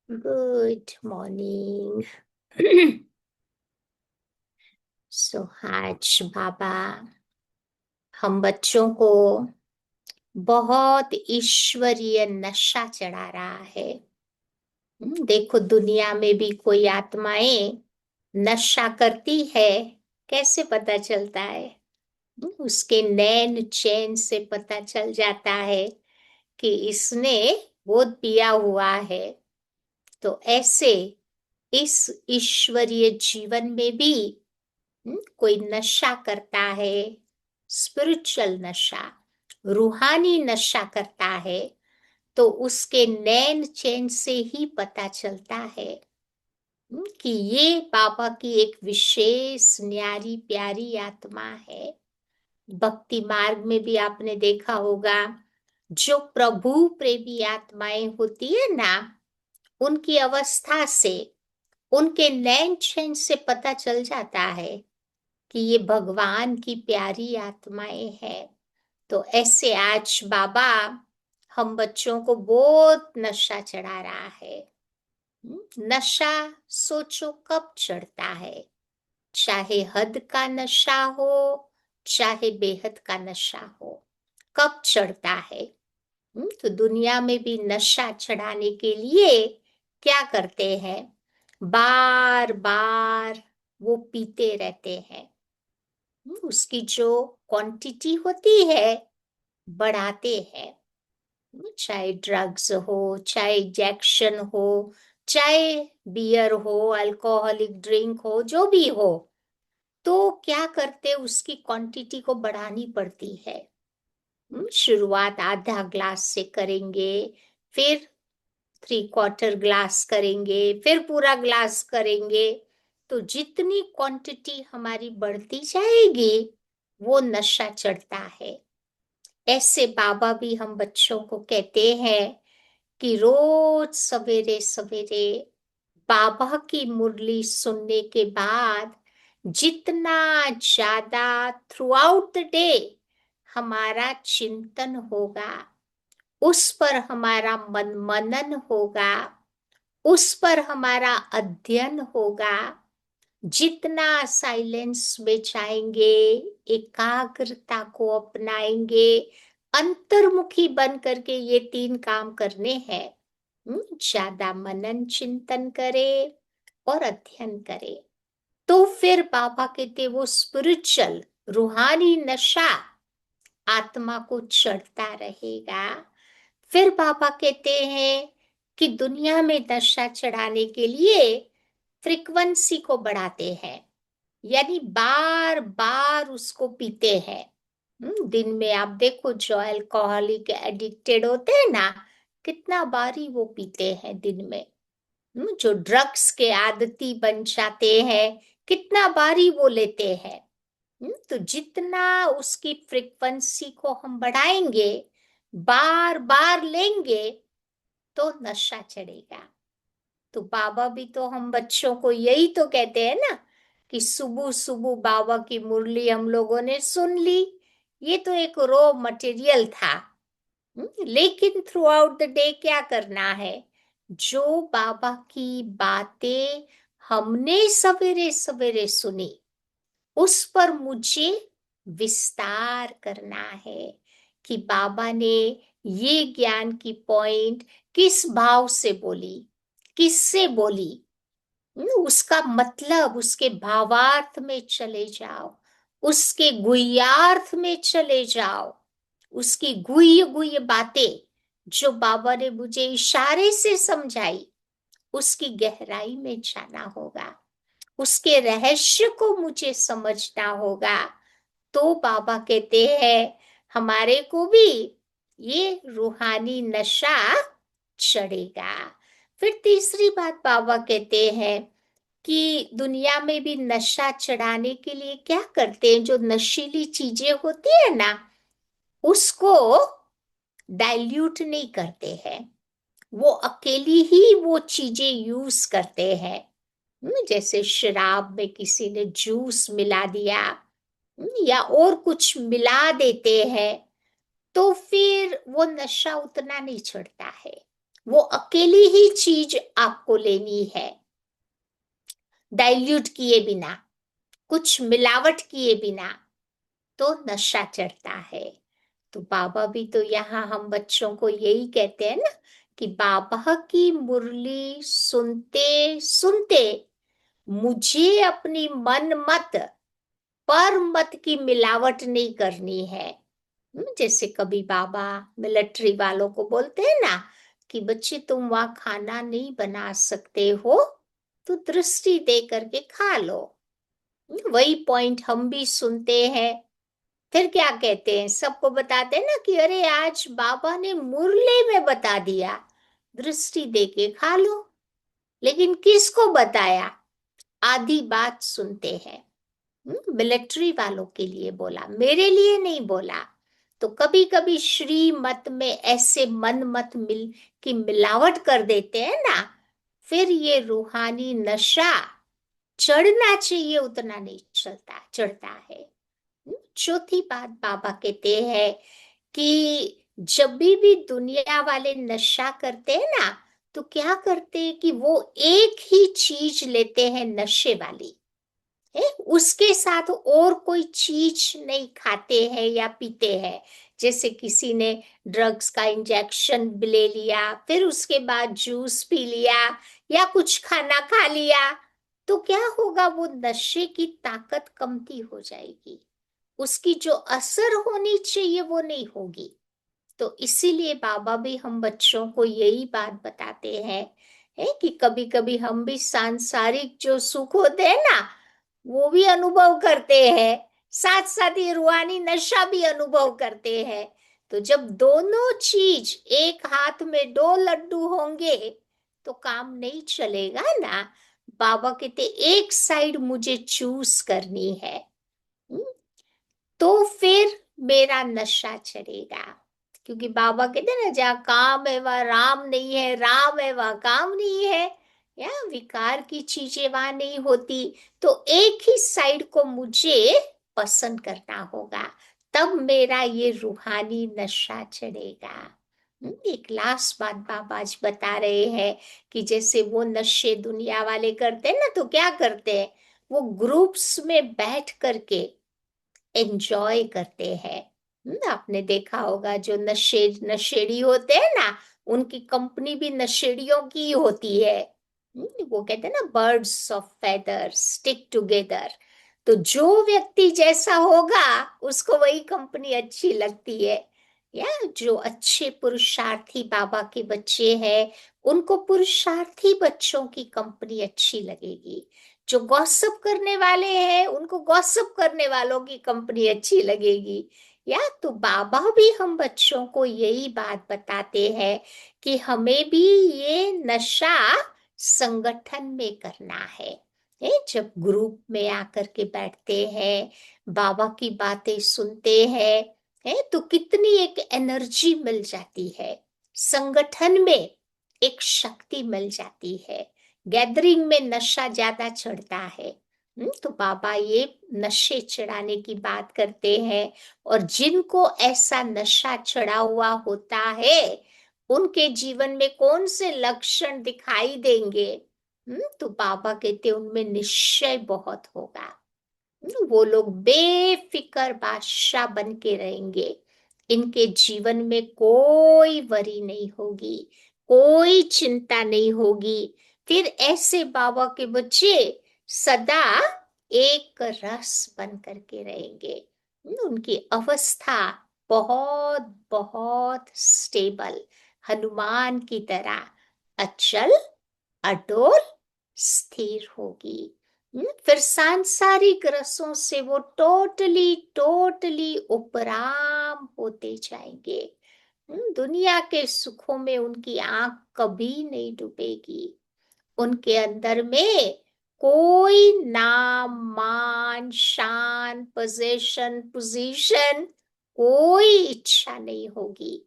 Good morning. सो आज बाबा हम बच्चों को बहुत ईश्वरीय नशा चढ़ा रहा है। देखो दुनिया में भी कोई आत्माएं नशा करती है, कैसे पता चलता है? उसके नैन चैन से पता चल जाता है कि इसने बहुत पिया हुआ है। तो ऐसे इस ईश्वरीय जीवन में भी कोई नशा करता है, स्पिरिचुअल नशा, रूहानी नशा करता है, तो उसके नैन चैन से ही पता चलता है कि ये बाबा की एक विशेष न्यारी प्यारी आत्मा है। भक्ति मार्ग में भी आपने देखा होगा, जो प्रभु प्रेमी आत्माएं होती है ना, उनकी अवस्था से, उनके नैन चैन से पता चल जाता है कि ये भगवान की प्यारी आत्माएं हैं। तो ऐसे आज बाबा हम बच्चों को बहुत नशा चढ़ा रहा है। नशा सोचो कब चढ़ता है, चाहे हद का नशा हो चाहे बेहद का नशा हो, कब चढ़ता है? तो दुनिया में भी नशा चढ़ाने के लिए क्या करते हैं? बार बार वो पीते रहते हैं। उसकी जो क्वांटिटी होती है बढ़ाते हैं। चाहे ड्रग्स हो, चाहे इंजेक्शन हो, चाहे बियर हो, अल्कोहलिक ड्रिंक हो, जो भी हो, तो क्या करते, उसकी क्वांटिटी को बढ़ानी पड़ती है। शुरुआत आधा ग्लास से करेंगे, फिर 3/4 ग्लास करेंगे, फिर पूरा ग्लास करेंगे। तो जितनी क्वांटिटी हमारी बढ़ती जाएगी वो नशा चढ़ता है। ऐसे बाबा भी हम बच्चों को कहते हैं कि रोज सवेरे सवेरे बाबा की मुरली सुनने के बाद जितना ज्यादा थ्रू आउट द डे हमारा चिंतन होगा, उस पर हमारा मनन होगा, उस पर हमारा अध्ययन होगा, जितना साइलेंस में जाएंगे, एकाग्रता को अपनाएंगे, अंतर्मुखी बन करके ये 3 काम करने हैं। ज्यादा मनन चिंतन करे और अध्ययन करे, तो फिर बाबा कहते वो स्पिरिचुअल रूहानी नशा आत्मा को चढ़ता रहेगा। फिर बाबा कहते हैं कि दुनिया में नशा चढ़ाने के लिए फ्रीक्वेंसी को बढ़ाते हैं, यानी बार बार उसको पीते हैं। दिन में आप देखो जो अल्कोहलिक एडिक्टेड होते हैं ना, कितना बारी वो पीते हैं दिन में। जो ड्रग्स के आदती बन जाते हैं, कितना बारी वो लेते हैं। तो जितना उसकी फ्रीक्वेंसी को हम बढ़ाएंगे, बार बार लेंगे, तो नशा चढ़ेगा। तो बाबा भी तो हम बच्चों को यही तो कहते हैं ना कि सुबह सुबह बाबा की मुरली हम लोगों ने सुन ली, ये तो एक रॉ मटेरियल था। लेकिन थ्रू आउट द डे क्या करना है? जो बाबा की बातें हमने सवेरे सवेरे सुनी, उस पर मुझे विस्तार करना है कि बाबा ने ये ज्ञान की पॉइंट किस भाव से बोली, किससे बोली। उसका मतलब, उसके भावार्थ में चले जाओ, उसके गुह्यार्थ में चले जाओ। उसकी गुह्य गुह्य बातें जो बाबा ने मुझे इशारे से समझाई, उसकी गहराई में जाना होगा, उसके रहस्य को मुझे समझना होगा। तो बाबा कहते हैं हमारे को भी ये रूहानी नशा चढ़ेगा। फिर तीसरी बात बाबा कहते हैं कि दुनिया में भी नशा चढ़ाने के लिए क्या करते हैं? जो नशीली चीजें होती है ना, उसको डाइल्यूट नहीं करते हैं, वो अकेली ही वो चीजें यूज करते हैं। जैसे शराब में किसी ने जूस मिला दिया, या और कुछ मिला देते हैं, तो फिर वो नशा उतना नहीं चढ़ता है। वो अकेली ही चीज आपको लेनी है, डाइल्यूट किए बिना, कुछ मिलावट किए बिना, तो नशा चढ़ता है। तो बाबा भी तो यहाँ हम बच्चों को यही कहते हैं ना कि बाबा की मुरली सुनते सुनते मुझे अपनी मन मत पर मत की मिलावट नहीं करनी है। जैसे कभी बाबा मिलिट्री वालों को बोलते हैं ना कि बच्चे तुम वहां खाना नहीं बना सकते हो, तो दृष्टि दे करके खा लो। वही पॉइंट हम भी सुनते हैं, फिर क्या कहते हैं, सबको बताते हैं ना कि अरे आज बाबा ने मुरली में बता दिया, दृष्टि दे के खा लो। लेकिन किसको बताया? आधी बात सुनते हैं। मिलिट्री वालों के लिए बोला, मेरे लिए नहीं बोला। तो कभी कभी श्रीमत में ऐसे मन मत मिल की मिलावट कर देते हैं ना, फिर ये रूहानी नशा चढ़ना चाहिए उतना नहीं चढ़ता है। चौथी बात बाबा कहते हैं कि जब भी दुनिया वाले नशा करते हैं ना, तो क्या करते हैं कि वो एक ही चीज लेते हैं नशे वाली है, उसके साथ और कोई चीज नहीं खाते हैं या पीते हैं। जैसे किसी ने ड्रग्स का इंजेक्शन ले लिया, फिर उसके बाद जूस पी लिया या कुछ खाना खा लिया, तो क्या होगा, वो नशे की ताकत कमती हो जाएगी, उसकी जो असर होनी चाहिए वो नहीं होगी। तो इसीलिए बाबा भी हम बच्चों को यही बात बताते हैं है कि कभी कभी हम भी सांसारिक जो सुख होते हैं ना, वो भी अनुभव करते हैं, साथ साथ ये रूहानी नशा भी अनुभव करते हैं। तो जब दोनों चीज एक हाथ में दो लड्डू होंगे तो काम नहीं चलेगा ना। बाबा कहते एक साइड मुझे चूज करनी है, हम्म, तो फिर मेरा नशा चढ़ेगा। क्योंकि बाबा कहते हैं ना, जहाँ काम है वहाँ राम नहीं है, राम है वहाँ काम नहीं है, या विकार की चीजें वहां नहीं होती। तो एक ही साइड को मुझे पसंद करना होगा, तब मेरा ये रूहानी नशा चढ़ेगा। एक लास्ट बात बाबा आज बता रहे हैं कि जैसे वो नशे दुनिया वाले करते हैं ना, तो क्या करते हैं, वो ग्रुप्स में बैठ करके एंजॉय करते हैं। आपने देखा होगा जो नशेड़ी होते हैं ना, उनकी कंपनी भी नशेड़ियों की होती है। वो कहते हैं ना, birds of feather stick together. तो जो व्यक्ति जैसा होगा उसको वही कंपनी अच्छी लगती है। या जो अच्छे पुरुषार्थी बाबा के बच्चे हैं, उनको पुरुषार्थी बच्चों की कंपनी अच्छी लगेगी। जो गॉसिप करने वाले हैं उनको गॉसिप करने वालों की कंपनी अच्छी लगेगी। या तो बाबा भी हम बच्चों को यही बात बताते हैं कि हमें भी ये नशा संगठन में करना है, जब ग्रुप में आकर के बैठते हैं, बाबा की बातें सुनते हैं, है तो कितनी एक एनर्जी मिल जाती है, संगठन में एक शक्ति मिल जाती है। गैदरिंग में नशा ज्यादा चढ़ता है। तो बाबा ये नशे चढ़ाने की बात करते हैं। और जिनको ऐसा नशा चढ़ा हुआ होता है, उनके जीवन में कौन से लक्षण दिखाई देंगे? तो बाबा कहते उनमें निश्चय बहुत होगा। वो लोग बेफिक्र बादशाह बन के रहेंगे। इनके जीवन में कोई वरी नहीं होगी, कोई चिंता नहीं होगी। फिर ऐसे बाबा के बच्चे सदा एक रस बन करके रहेंगे। उनकी अवस्था बहुत बहुत स्टेबल, हनुमान की तरह अचल अडोल स्थिर होगी। फिर सांसारिक रसों से वो टोटली टोटली उपराम होते जाएंगे। दुनिया के सुखों में उनकी आंख कभी नहीं डूबेगी। उनके अंदर में कोई नाम मान शान पोजीशन पोजीशन कोई इच्छा नहीं होगी।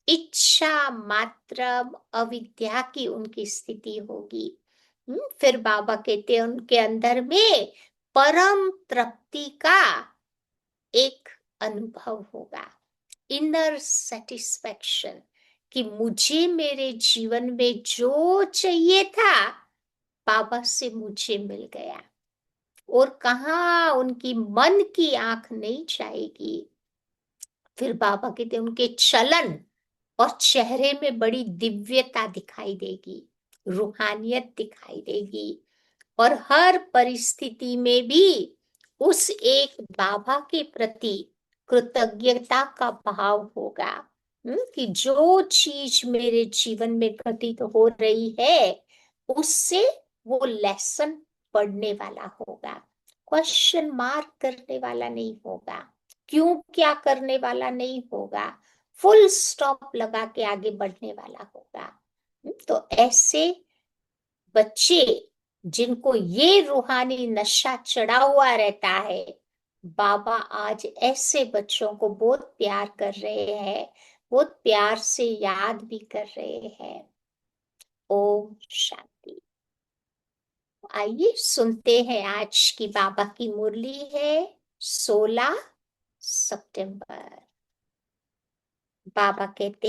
इच्छा मात्र अविद्या की उनकी स्थिति होगी। फिर बाबा कहते हैं उनके अंदर में परम तृप्ति का एक अनुभव होगा, इनर सेटिस्फैक्शन कि मुझे मेरे जीवन में जो चाहिए था बाबा से मुझे मिल गया। और कहाँ उनकी मन की आंख नहीं जाएगी। फिर बाबा कहते उनके चलन और चेहरे में बड़ी दिव्यता दिखाई देगी, रूहानियत दिखाई देगी, और हर परिस्थिति में भी उस एक बाबा के प्रति कृतज्ञता का भाव होगा। कि जो चीज मेरे जीवन में घटित हो रही है उससे वो लेसन पढ़ने वाला होगा, क्वेश्चन मार्क करने वाला नहीं होगा, क्यों क्या करने वाला नहीं होगा, फुल स्टॉप लगा के आगे बढ़ने वाला होगा। तो ऐसे बच्चे जिनको ये रूहानी नशा चढ़ा हुआ रहता है, बाबा आज ऐसे बच्चों को बहुत प्यार कर रहे हैं, बहुत प्यार से याद भी कर रहे हैं। ओम शांति। आइए सुनते हैं आज की बाबा की मुरली है 16 सितंबर। बाबा कहते